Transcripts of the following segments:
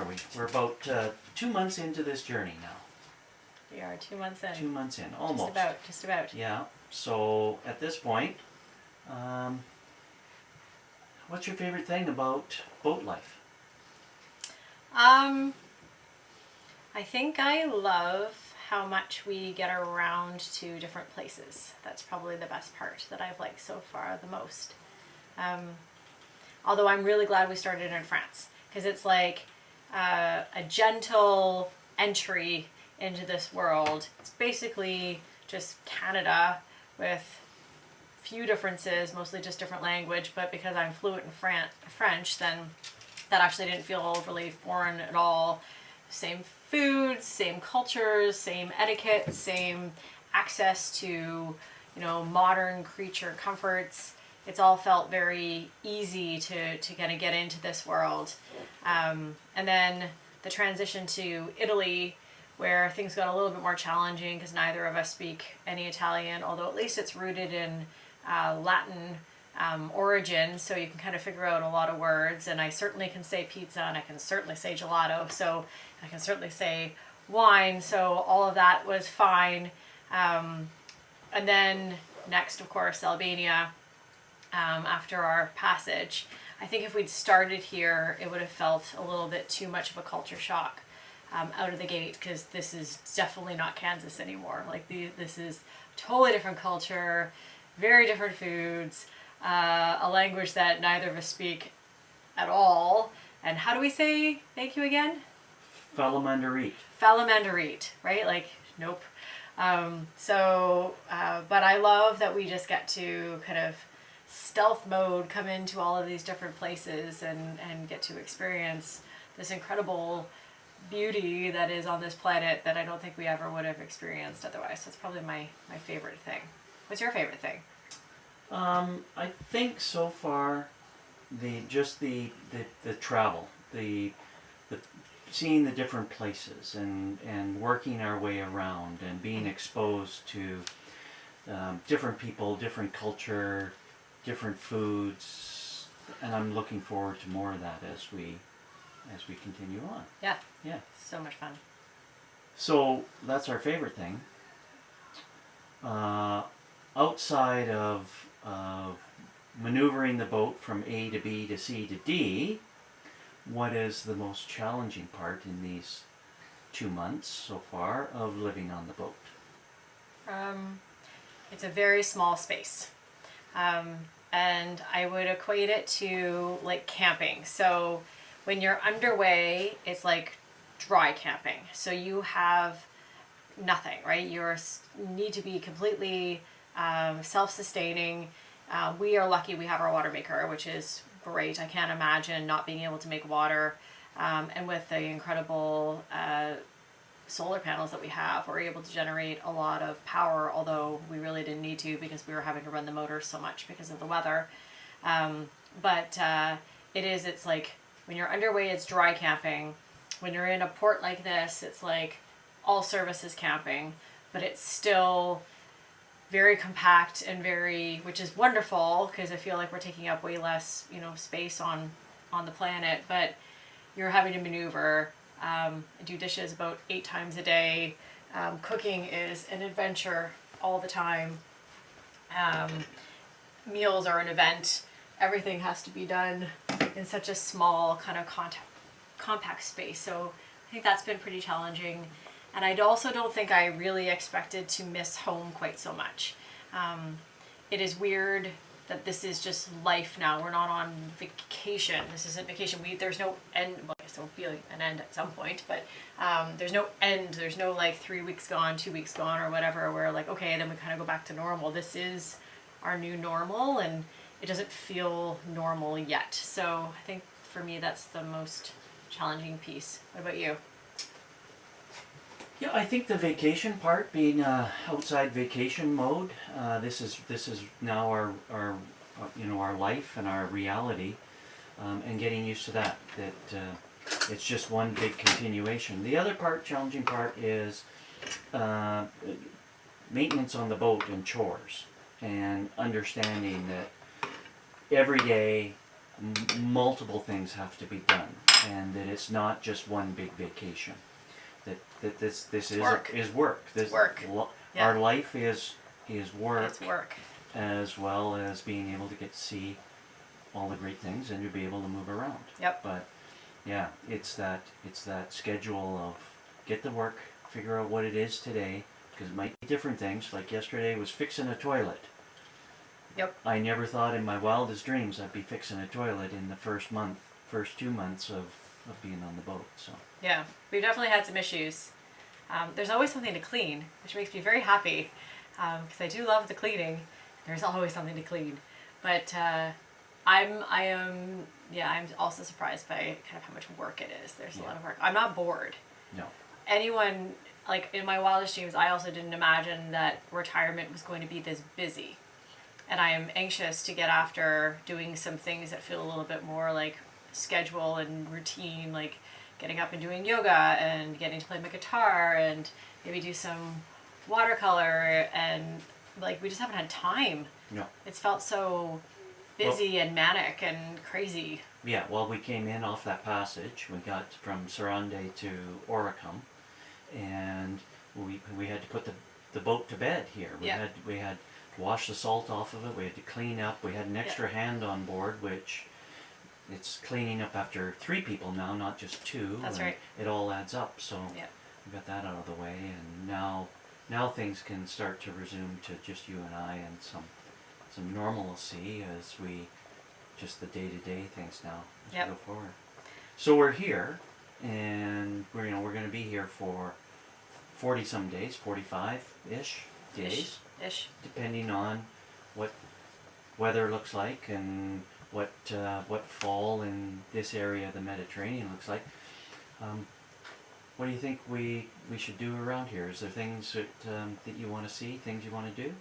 are we? We're about 2 months into this journey now. We are 2 months in. 2 months in, almost. Just about. Yeah. So at this point, what's your favorite thing about boat life? I think I love how much we get around to different places. That's probably the best part that I've liked so far the most. Although I'm really glad we started in France, because it's like a gentle entry into this world. It's basically just Canada with few differences, mostly just different language, but because I'm fluent in French, then that actually didn't feel overly foreign at all. Same foods, same cultures, same etiquette, same access to, modern creature comforts. It's all felt very easy to kind of get into this world. And then the transition to Italy, where things got a little bit more challenging because neither of us speak any Italian, although at least it's rooted in Latin origin, so you can kind of figure out a lot of words. And I certainly can say pizza, and I can certainly say gelato, so I can certainly say wine, so all of that was fine. And then next, of course, Albania, after our passage. I think if we'd started here, it would have felt a little bit too much of a culture shock out of the gate, because this is definitely not Kansas anymore. Like this is totally different culture, very different foods, a language that neither of us speak at all. And how do we say thank you again? Falamandarit. Falamandarit, right? Like, nope. But I love that we just get to kind of stealth mode, come into all of these different places and get to experience this incredible beauty that is on this planet that I don't think we ever would have experienced otherwise. So it's probably my favorite thing. What's your favorite thing? I think so far, the travel, the seeing the different places and working our way around and being exposed to different people, different culture, different foods, and I'm looking forward to more of that as we continue on. Yeah. Yeah. So much fun. So that's our favorite thing. Outside of maneuvering the boat from A to B to C to D, what is the most challenging part in these 2 months so far of living on the boat? It's a very small space. And I would equate it to like camping. So when you're underway, it's like dry camping. So you have nothing, right? You need to be completely self-sustaining. We are lucky we have our water maker, which is great. I can't imagine not being able to make water. And with the incredible solar panels that we have, we're able to generate a lot of power, although we really didn't need to because we were having to run the motors so much because of the weather. It's like when you're underway, it's dry camping. When you're in a port like this, it's like all services camping, but it's still very compact and which is wonderful because I feel like we're taking up way less, space on the planet, but you're having to maneuver. Do dishes about 8 times a day. Cooking is an adventure all the time. Meals are an event. Everything has to be done in such a small kind of compact space. So I think that's been pretty challenging. And I also don't think I really expected to miss home quite so much. It is weird that this is just life now. We're not on vacation. This isn't vacation. There's no end. Well, I guess there will be an end at some point, but there's no end. There's no 3 weeks gone, 2 weeks gone, or whatever. We're like, okay, then we kind of go back to normal. This is our new normal, and it doesn't feel normal yet. So I think for me, that's the most challenging piece. What about you? Yeah, I think the vacation part, being outside vacation mode, this is now our life and our reality, and getting used to that it's just one big continuation. The other challenging part is maintenance on the boat and chores, and understanding that every day multiple things have to be done, and that it's not just one big vacation. That this is work. Work. It's work. Yeah. Our life is work. It's work. As well as being able to get to see all the great things and to be able to move around. Yep. But yeah, it's that schedule of get to work, figure out what it is today, because it might be different things. Like yesterday was fixing a toilet. Yep. I never thought in my wildest dreams I'd be fixing a toilet in the first 2 months of being on the boat. So Yeah, we've definitely had some issues. There's always something to clean, which makes me very happy because I do love the cleaning. There's always something to clean, but I'm also surprised by kind of how much work it is. There's a lot of work. I'm not bored. no. Anyone, like in my wildest dreams, I also didn't imagine that retirement was going to be this busy. And I am anxious to get after doing some things that feel a little bit more like schedule and routine, like getting up and doing yoga and getting to play my guitar and maybe do some watercolor, and like we just haven't had time. No. It's felt so busy and manic and crazy. Yeah, well, we came in off that passage. We got from Sarande to Oricum, and we had to put the boat to bed here. We had to wash the salt off of it. We had to clean up. We had an extra hand on board, which it's cleaning up after 3 people now, not just 2. That's and right. It all adds up. So we got that out of the way, and now things can start to resume to just you and I and some normalcy as we just the day-to-day things now as we go forward. So we're here, and we're going to be here for 40 some days, 45-ish days, depending on what weather looks like and what fall in this area of the Mediterranean looks like. What do you think we should do around here? Is there things that you want to see, things you want to do?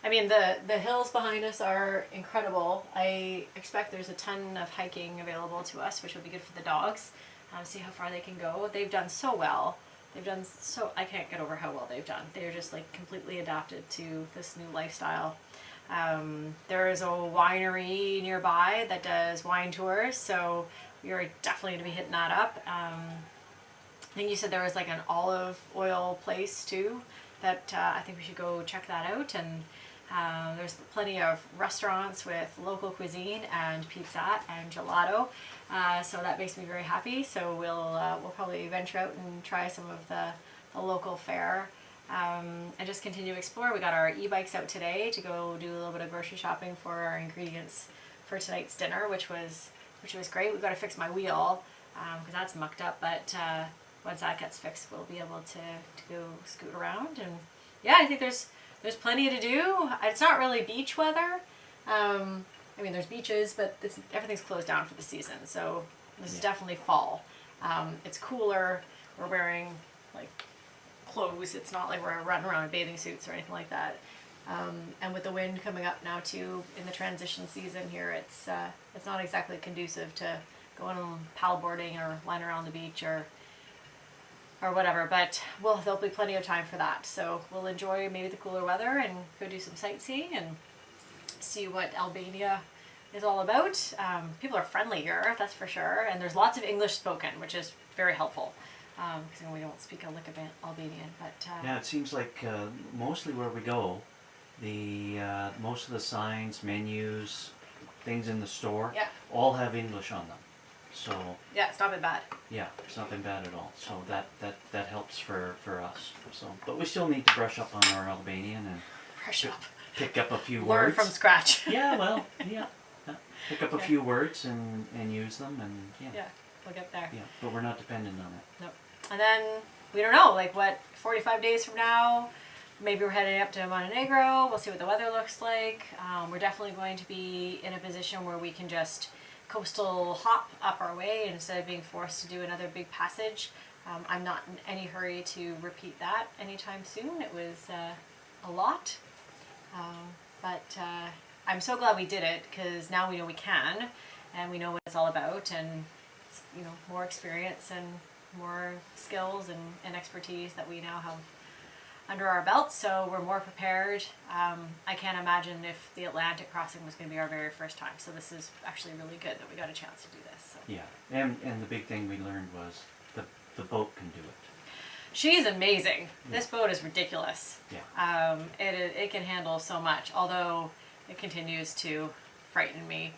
I mean, the hills behind us are incredible. I expect there's a ton of hiking available to us, which will be good for the dogs. See how far they can go. They've done so well. I can't get over how well they've done. They're just like completely adapted to this new lifestyle. There is a winery nearby that does wine tours, so you're definitely going to be hitting that up. I think you said there was like an olive oil place too that I think we should go check that out. And there's plenty of restaurants with local cuisine and pizza and gelato, so that makes me very happy. So we'll probably venture out and try some of the local fare, and just continue to explore. We got our e-bikes out today to go do a little bit of grocery shopping for our ingredients for tonight's dinner, which was great. We've got to fix my wheel because that's mucked up, but once that gets fixed, we'll be able to go scoot around. And yeah, I think there's plenty to do. It's not really beach weather. I mean, there's beaches, but everything's closed down for the season. So this is definitely fall. It's cooler. We're wearing like clothes. It's not like we're running around in bathing suits or anything like that. And with the wind coming up now too in the transition season here, it's not exactly conducive to going paddleboarding or lying around the beach or whatever, but there'll be plenty of time for that. So we'll enjoy maybe the cooler weather and go do some sightseeing and see what Albania is all about. People are friendly here, that's for sure, and there's lots of English spoken, which is very helpful, because we don't speak a lick of Albanian. But yeah, it seems like mostly where we go, most of the signs, menus, things in the store, all have English on them. So yeah, it's not been bad. Yeah, it's not been bad at all. So that helps for us. So, but we still need to brush up on our Albanian and pick up a few words. Learn from scratch. Yeah, well, pick up a few words and use them, and yeah, we'll get there. Yeah, but we're not dependent on it. Nope. And then we don't know, like 45 days from now, maybe we're heading up to Montenegro. We'll see what the weather looks like. We're definitely going to be in a position where we can just coastal hop up our way instead of being forced to do another big passage. I'm not in any hurry to repeat that anytime soon. It was a lot, but I'm so glad we did it, because now we know we can, and we know what it's all about, and it's, more experience and more skills and expertise that we now under our belts, so we're more prepared. I can't imagine if the Atlantic crossing was going to be our very first time, so this is actually really good that we got a chance to do this. So. Yeah, and the big thing we learned was the boat can do it. She's amazing. Yeah. This boat is ridiculous. Yeah. It can handle so much, although it continues to frighten me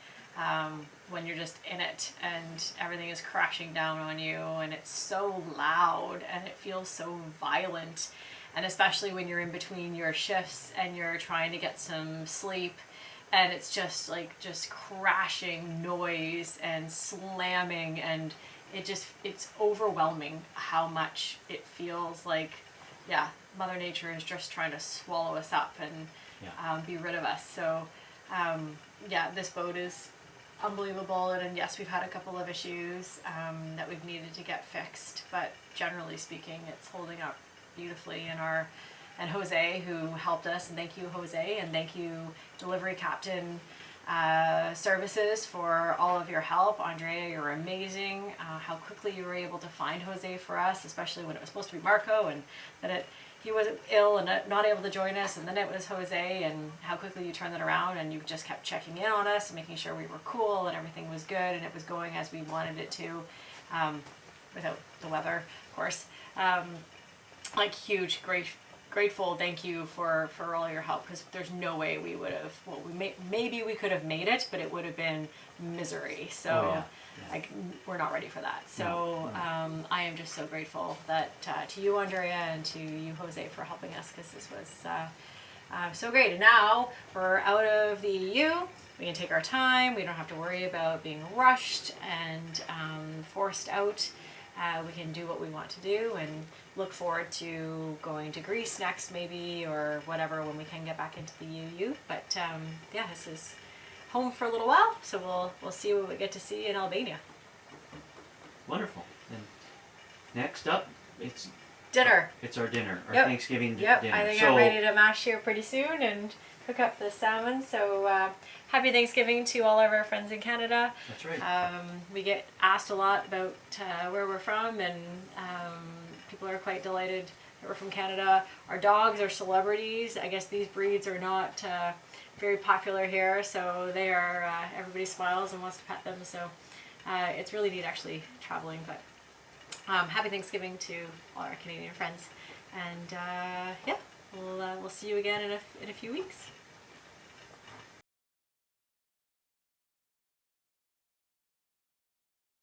when you're just in it and everything is crashing down on you and it's so loud and it feels so violent, and especially when you're in between your shifts and you're trying to get some sleep and it's just crashing noise and slamming, and it's overwhelming how much it feels like, yeah, Mother Nature is just trying to swallow us up and be rid of us. So yeah, this boat is unbelievable, and yes, we've had a couple of issues that we've needed to get fixed, but generally speaking, it's holding up beautifully. And Jose, who helped us, and thank you, Jose, and thank you, Delivery Captain Services, for all of your help. Andrea, you're amazing. How quickly you were able to find Jose for us, especially when it was supposed to be Marco, and that he was ill and not able to join us, and then it was Jose, and how quickly you turned that around, and you just kept checking in on us and making sure we were cool and everything was good and it was going as we wanted it to, without the weather, of course. Like, huge, grateful thank you for all your help, because there's no way we would have, well, maybe we could have made it, but it would have been misery. So like, we're not ready for that. So I am just so grateful that to you, Andrea, and to you, Jose, for helping us, because this was so great. And now we're out of the EU. We can take our time. We don't have to worry about being rushed and forced out. We can do what we want to do and look forward to going to Greece next, maybe, or whatever, when we can get back into the EU. But yeah, this is home for a little while, so we'll see what we get to see in Albania. Wonderful. And next up, it's Dinner. It's our dinner, our Yep. Thanksgiving Yep, dinner. I think So, I'm ready to mash here pretty soon and cook up the salmon. So happy Thanksgiving to all of our friends in Canada. that's right. We get asked a lot about where we're from, and people are quite delighted that we're from Canada. Our dogs are celebrities. I guess these breeds are not very popular here, so they are, everybody smiles and wants to pet them. So it's really neat actually traveling. But happy Thanksgiving to all our Canadian friends, and yeah, we'll see you again in a few weeks.